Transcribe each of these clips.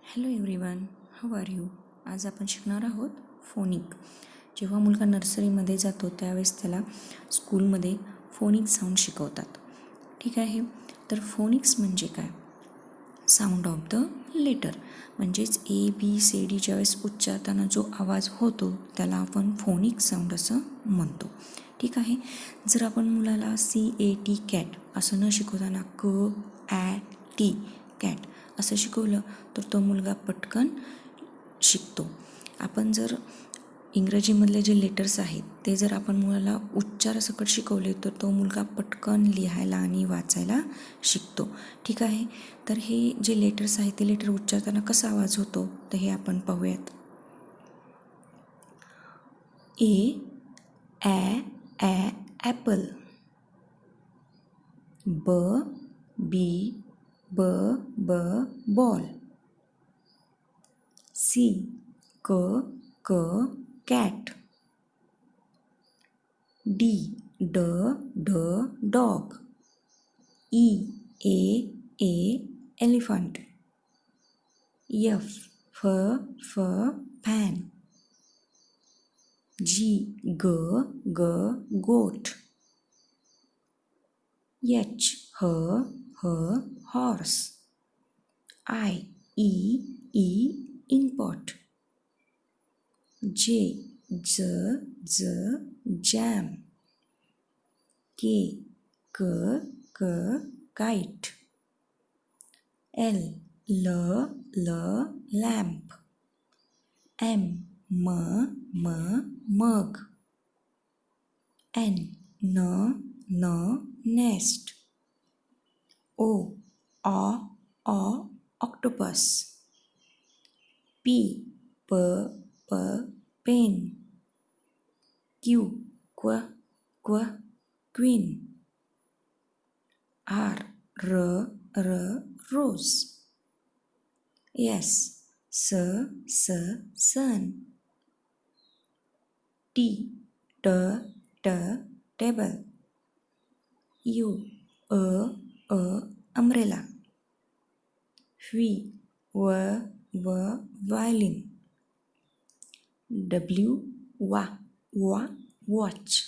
Hello everyone, how are you? आज आपण शिकणार आहोत फोनिक. जेव्हा मुलगा नर्सरीमध्ये जातो त्यावेळेस त्याला स्कूलमध्ये फोनिक साऊंड शिकवतात. ठीक आहे. तर फोनिक्स म्हणजे काय? साऊंड ऑफ द लेटर, म्हणजेच ABCD ज्यावेळेस उच्चारताना जो आवाज होतो त्याला आपण फोनिक साऊंड असं म्हणतो. ठीक आहे. जर आपण मुलाला CAT कॅट असं न शिकवताना CAT कॅट असं शिकवलं तर तो मुलगा पटकन शिकतो. आपण जर इंग्रजीमधले जे लेटर्स आहेत ते जर आपण मुलाला उच्चारासकट शिकवले तर तो मुलगा पटकन लिहायला आणि वाचायला शिकतो. ठीक आहे. तर हे जे लेटर्स आहेत ते लेटर उच्चारताना कसा आवाज होतो तर हे आपण पाहूयात. A apple. B ball. C cat. D dog. Elephant. F fan. G goat. H horse. I inkpot. J jam. K kite. L lamp. M mug. N nest. O octopus. P pen. Q queen. R rose. S sun. T table. U umbrella. V violin. W watch.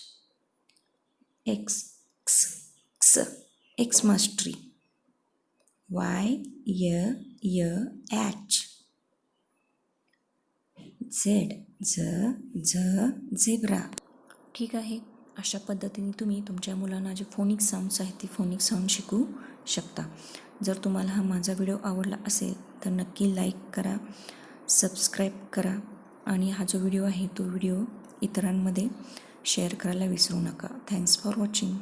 Xmas tree. Y एच. Zebra. ठीक आहे. अशा पद्धतीने तुम्ही तुमच्या मुलांना जे phonic sounds आहेत ते फोनिक साऊंड शिकू शकता. जर तुम्हाला हा माझा व्हिडिओ आवडला असेल तर नक्की लाईक करा, सबस्क्राईब करा आणि हा जो व्हिडिओ आहे तो व्हिडिओ इतरांमध्ये शेअर करायला विसरू नका. Thanks for watching.